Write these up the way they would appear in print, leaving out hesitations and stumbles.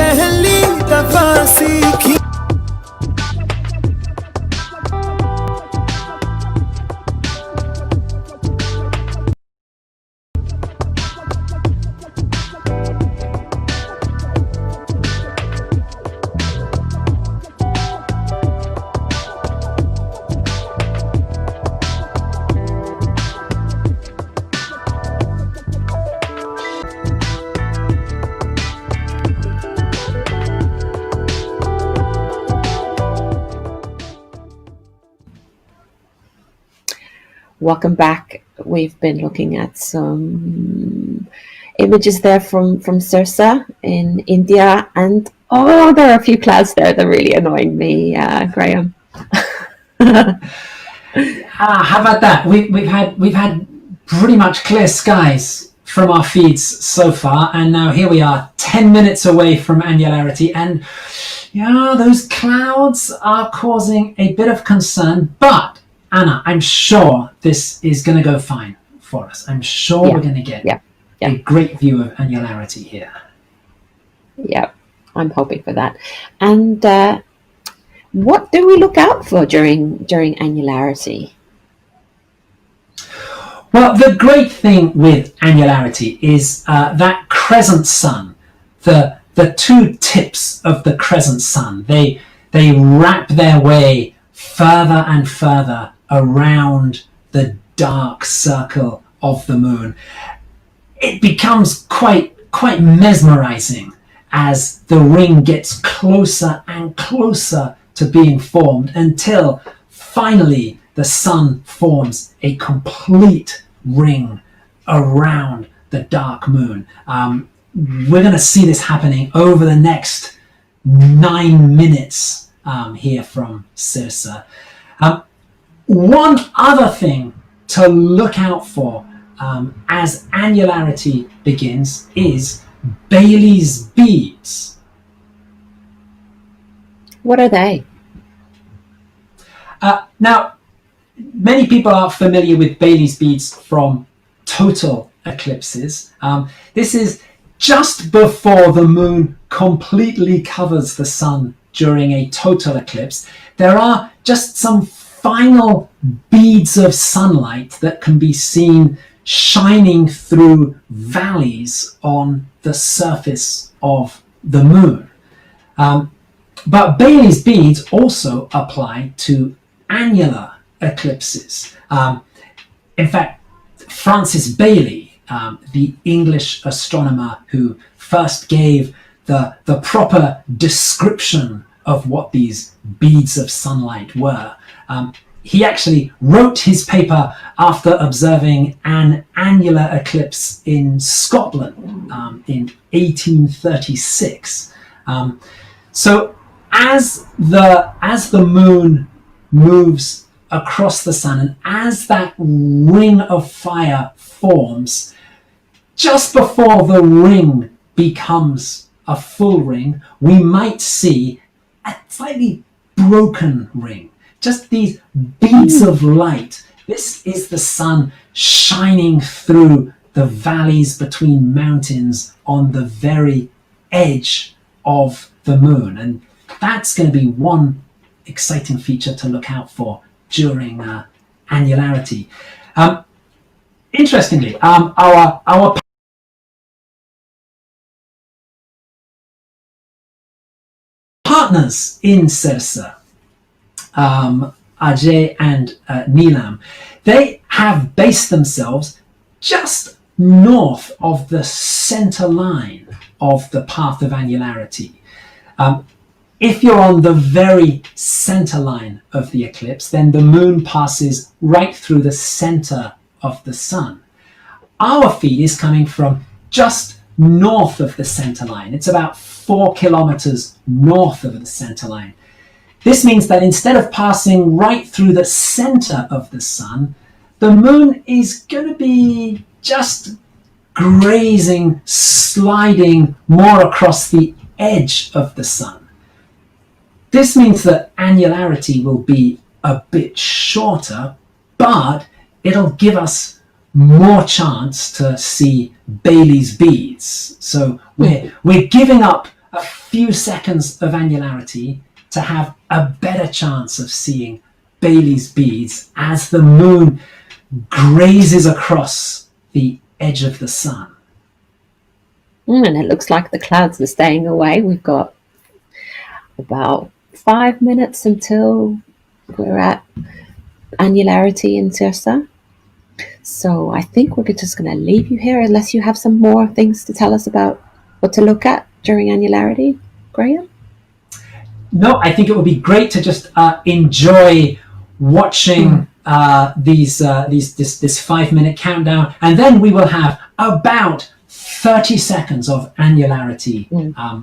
पहली दफा सीखी। Welcome back. We've been looking at some images there from Sirsa in India, and there are a few clouds there that are really annoying me, Graham. How about that? We've had pretty much clear skies from our feeds so far, and now here we are 10 minutes away from annularity, and yeah, those clouds are causing a bit of concern, but Anna, I'm sure this is going to go fine for us. I'm sure we're going to get a great view of annularity here. Yeah, I'm hoping for that. And what do we look out for during annularity? Well, the great thing with annularity is that crescent sun, the two tips of the crescent sun, they wrap their way further and further around the dark circle of the moon. It becomes quite mesmerizing as the ring gets closer and closer to being formed, until finally the sun forms a complete ring around the dark moon. We're going to see this happening over the next 9 minutes here from Sirsa. One other thing to look out for as annularity begins is Bailey's beads. What are they? Now, many people are familiar with Bailey's beads from total eclipses. This is just before the moon completely covers the sun during a total eclipse. There are just some final beads of sunlight that can be seen shining through valleys on the surface of the moon. But Bailey's beads also apply to annular eclipses. In fact, Francis Bailey, the English astronomer who first gave the proper description of what these beads of sunlight were, he actually wrote his paper after observing an annular eclipse in Scotland in 1836. So as the moon moves across the sun, and as that ring of fire forms, just before the ring becomes a full ring, we might see a slightly broken ring. Just these beads of light. This is the sun shining through the valleys between mountains on the very edge of the moon. And that's going to be one exciting feature to look out for during annularity. Interestingly, our partners in Sirsa, Ajay and Neelam, they have based themselves just north of the center line of the path of annularity. If you're on the very center line of the eclipse, then the moon passes right through the center of the sun. Our feed is coming from just north of the center line. It's about 4 kilometers north of the center line. This means that instead of passing right through the center of the sun, the moon is going to be just grazing, sliding more across the edge of the sun. This means that annularity will be a bit shorter, but it'll give us more chance to see Bailey's beads. So we're giving up a few seconds of annularity to have a better chance of seeing Baily's beads as the moon grazes across the edge of the sun. And it looks like the clouds are staying away. We've got about 5 minutes until we're at annularity in Tirsa. So I think we're just going to leave you here unless you have some more things to tell us about what to look at during annularity, Graham? No, I think it would be great to just enjoy watching this 5-minute countdown, and then we will have about 30 seconds of annularity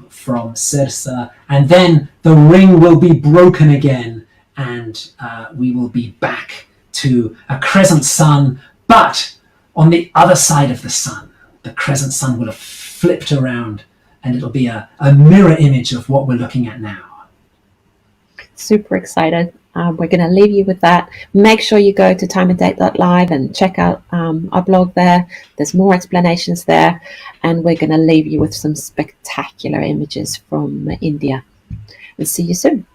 from Sirsa, and then the ring will be broken again, and we will be back to a crescent sun, but on the other side of the sun. The crescent sun will have flipped around, and it'll be a mirror image of what we're looking at now. Super excited. We're going to leave you with that. Make sure you go to timeanddate.live and check out our blog there. There's more explanations there, and we're going to leave you with some spectacular images from India. We'll see you soon.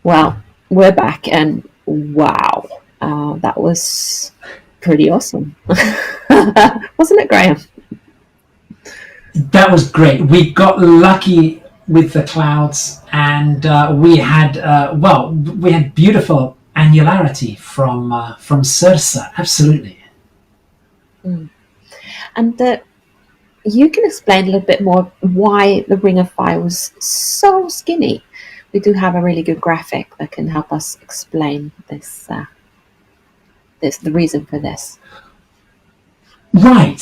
Well, we're back, and wow, that was pretty awesome. Wasn't it, Graham? That was great. We got lucky with the clouds, and we had beautiful annularity from Sirsa. Absolutely. And you can explain a little bit more why the Ring of Fire was so skinny. We do have a really good graphic that can help us explain this. The reason for this. Right.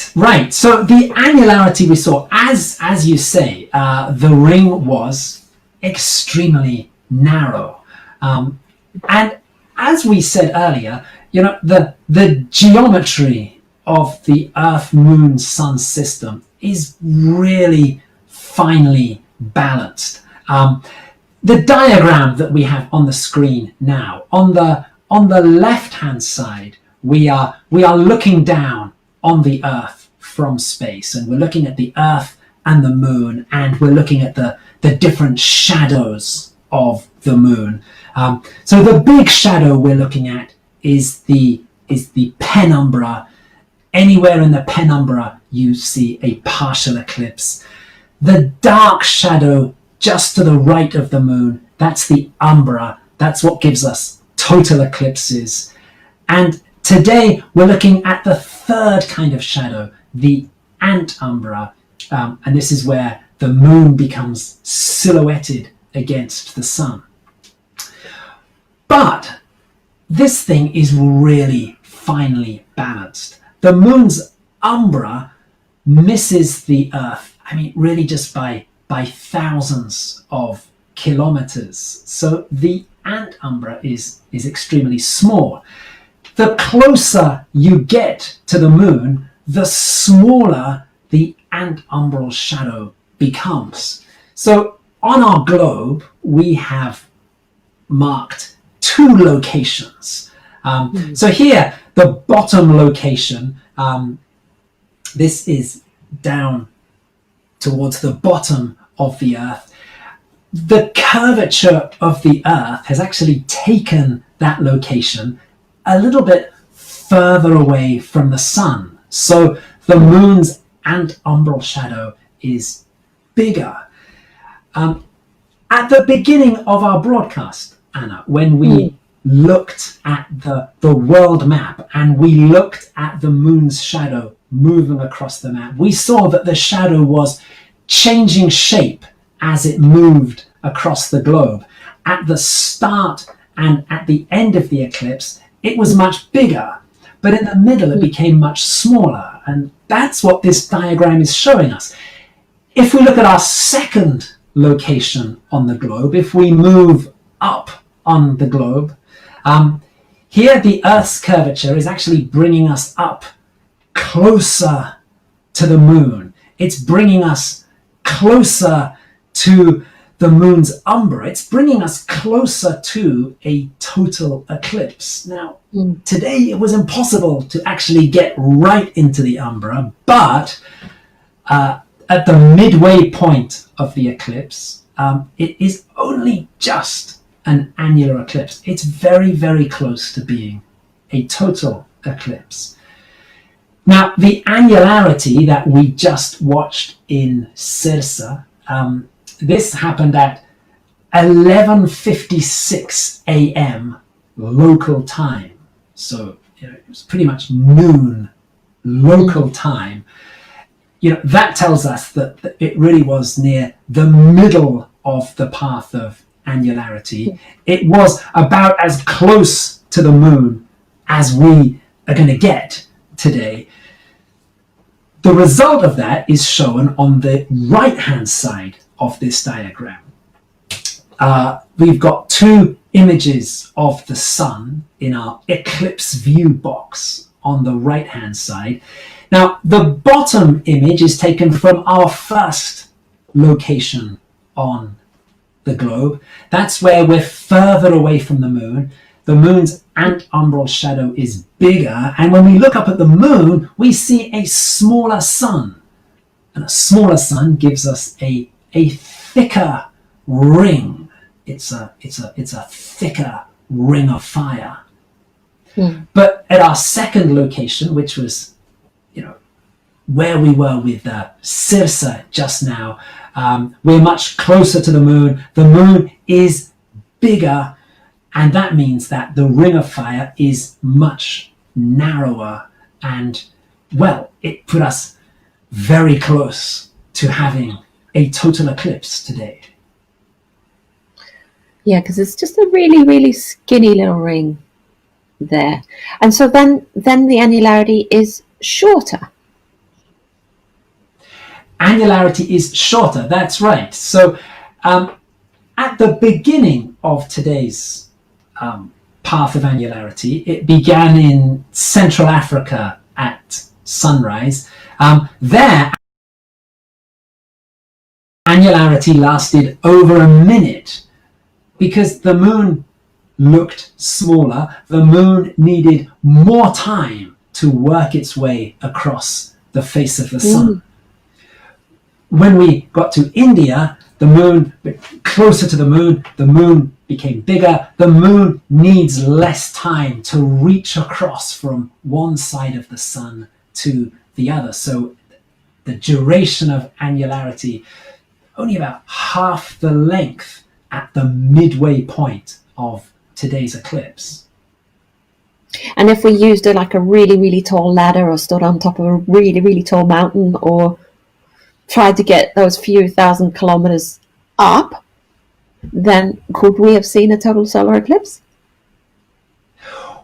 So the annularity we saw, as you say, the ring was extremely narrow, and as we said earlier, the geometry of the Earth, Moon, Sun system is really finely balanced. The diagram that we have on the screen now, on the left-hand side, we are looking down on the Earth from space, and we're looking at the Earth and the Moon, and we're looking at the different shadows of the Moon. So the big shadow we're looking at is the penumbra. Anywhere in the penumbra you see a partial eclipse. The dark shadow just to the right of the Moon, that's the umbra. That's what gives us total eclipses. And today we're looking at the third kind of shadow, the antumbra, and this is where the Moon becomes silhouetted against the Sun. But this thing is really finely balanced. The Moon's umbra misses the Earth, really just by thousands of kilometers. So the antumbra is extremely small. The closer you get to the Moon, the smaller the antumbral shadow becomes. So on our globe, we have marked two locations. So here, the bottom location, this is down towards the bottom of the Earth. The curvature of the Earth has actually taken that location a little bit further away from the Sun. So the Moon's antumbral shadow is bigger. At the beginning of our broadcast, Anna, when we looked at the world map and we looked at the Moon's shadow moving across the map, we saw that the shadow was changing shape as it moved across the globe. At the start and at the end of the eclipse, it was much bigger, but in the middle it became much smaller, and that's what this diagram is showing us. If we look at our second location on the globe, if we move up on the globe, here the Earth's curvature is actually bringing us up closer to the Moon. It's bringing us closer to the Moon's umbra. It's bringing us closer to a total eclipse. Now, today it was impossible to actually get right into the umbra, but at the midway point of the eclipse, it is only just an annular eclipse. It's very, very close to being a total eclipse. Now, the annularity that we just watched in Sirsa, this happened at 11:56 a.m. local time. So it was pretty much noon local time. That tells us that it really was near the middle of the path of annularity. It was about as close to the Moon as we are going to get today. The result of that is shown on the right-hand side of this diagram. We've got two images of the Sun in our eclipse view box on the right-hand side. Now, the bottom image is taken from our first location on the globe. That's where we're further away from the Moon. The Moon's antumbral shadow is bigger, and when we look up at the Moon, we see a smaller Sun. And a smaller Sun gives us a thicker ring. it's a thicker ring of fire. But at our second location, which was, where we were with Sirsa just now, we're much closer to the moon. The moon is bigger, and that means that the ring of fire is much narrower, and, well, it put us very close to having a total eclipse today. Yeah, because it's just a really, really skinny little ring there. And so then the annularity is shorter. Annularity is shorter, that's right. So at the beginning of today's path of annularity, it began in Central Africa at sunrise. There, annularity lasted over a minute because the moon looked smaller. The moon needed more time to work its way across the face of the sun. When we got to India, the moon, closer to the moon became bigger. The moon needs less time to reach across from one side of the sun to the other. So the duration of annularity, only about half the length at the midway point of today's eclipse. And if we used a really, really tall ladder, or stood on top of a really, really tall mountain, or tried to get those few thousand kilometers up, then could we have seen a total solar eclipse?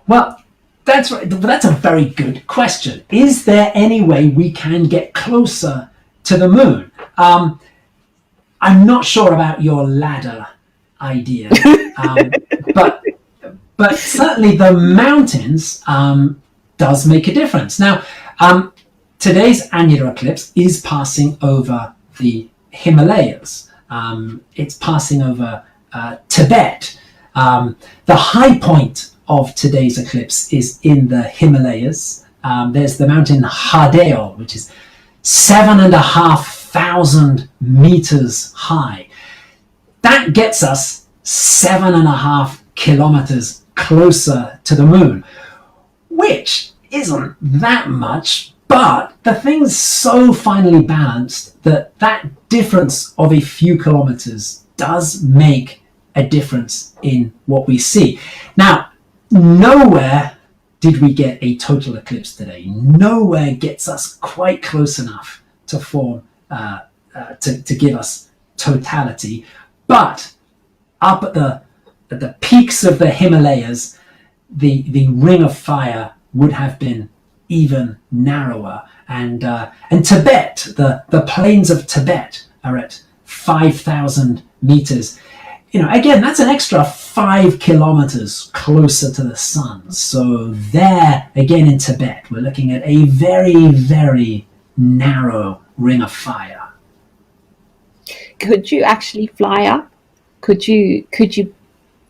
Well, that's right. That's a very good question. Is there any way we can get closer to the moon? I'm not sure about your ladder idea, but certainly the mountains does make a difference. Now, today's annular eclipse is passing over the Himalayas. It's passing over Tibet. The high point of today's eclipse is in the Himalayas. There's the mountain Hardeo, which is 7,500 meters high. That gets us 7.5 kilometers closer to the moon, which isn't that much, but the thing's so finely balanced that difference of a few kilometers does make a difference in what we see. Now, nowhere did we get a total eclipse today. Nowhere gets us quite close enough to form, to give us totality. But up at the peaks of the Himalayas, the ring of fire would have been even narrower. And Tibet, the plains of Tibet are at 5,000 meters. Again, that's an extra 5 kilometers closer to the sun. So there, again in Tibet, we're looking at a very, very narrow ring of fire. Could you actually fly up? Could you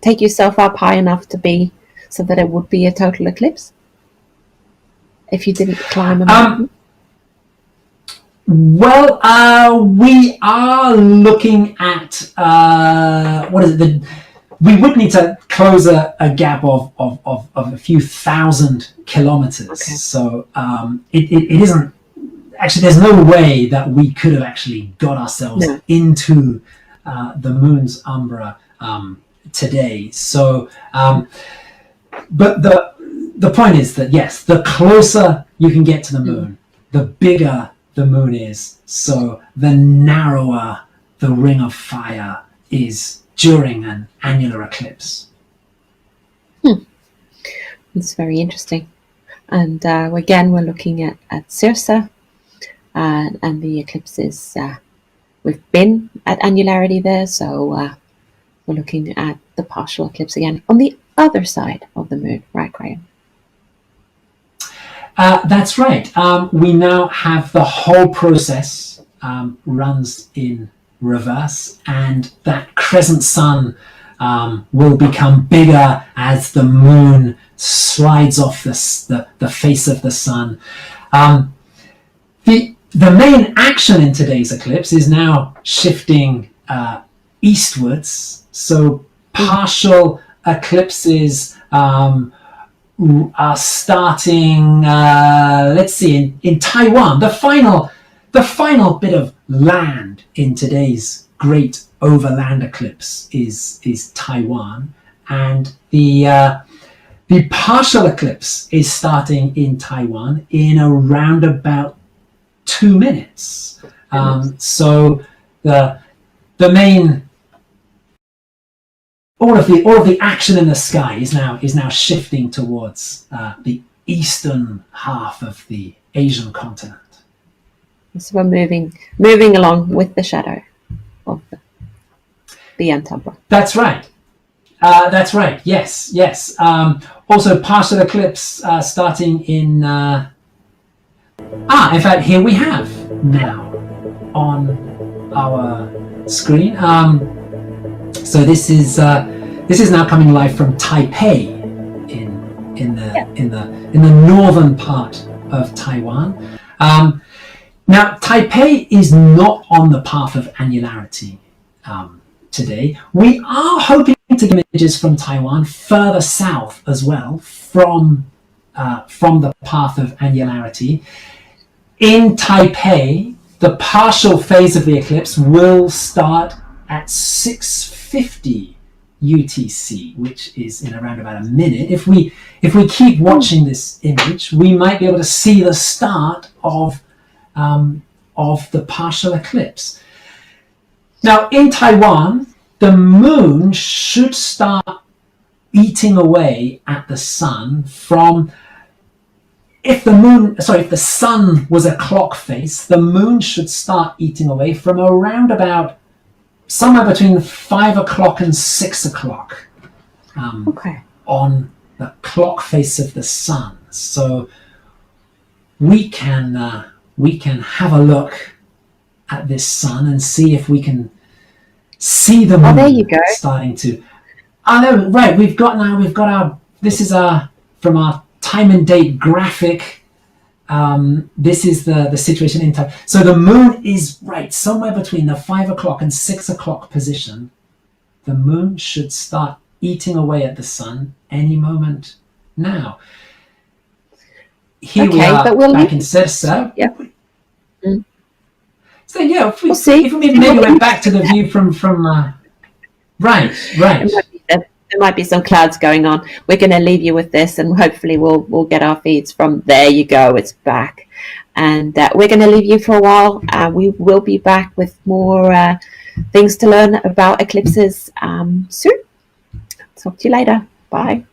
take yourself up high enough to be so that it would be a total eclipse if you didn't climb a mountain? Well, we are looking at we would need to close a gap of a few thousand kilometers. Okay. So it isn't actually. There's no way that we could have actually got ourselves into the moon's umbra today. So, but the point is that yes, the closer you can get to the moon, the bigger the moon is, so the narrower the ring of fire is during an annular eclipse. It's very interesting. And again, we're looking at Sirsa, and the eclipses. We've been at annularity there, so we're looking at the partial eclipse again on the other side of the moon, right, Graham? That's right. We now have the whole process runs in reverse, and that crescent sun will become bigger as the moon slides off the face of the sun. The main action in today's eclipse is now shifting eastwards. So partial eclipses are starting, let's see, in Taiwan. The final bit of land in today's great overland eclipse is Taiwan, and the partial eclipse is starting in Taiwan in around about 2 minutes. So the main, all of the action in the sky is now shifting towards the eastern half of the Asian continent. So we're moving along with the shadow of the Antumbra. That's right. That's right. Yes. Also, partial eclipse starting in. In fact, here we have now on our screen. So this is now coming live from Taipei in the northern part of Taiwan. Now, Taipei is not on the path of annularity today. We are hoping to get images from Taiwan further south as well from the path of annularity. In Taipei, the partial phase of the eclipse will start at 6:50 UTC, which is in around about a minute. If we keep watching this image, we might be able to see the start of the partial eclipse. Now, in Taiwan, the moon should start eating away at the sun from, if the sun was a clock face, the moon should start eating away from around about somewhere between 5 o'clock and 6 o'clock on the clock face of the sun. So we can have a look at this sun and see if we can see the moon. There you go. Starting to. No, right. We've got our. This is from our time and date graphic. This is the situation in time. So the moon is right somewhere between the 5 o'clock and 6 o'clock position. The moon should start eating away at the sun any moment now. Here we are back in Sirsa. Yeah. So yeah, We'll see. If we maybe went back to the view from right. There might be some clouds going on. We're going to leave you with this, and hopefully we'll get our feeds from there. You go, it's back, and we're going to leave you for a while. We will be back with more things to learn about eclipses soon. Talk to you later. Bye.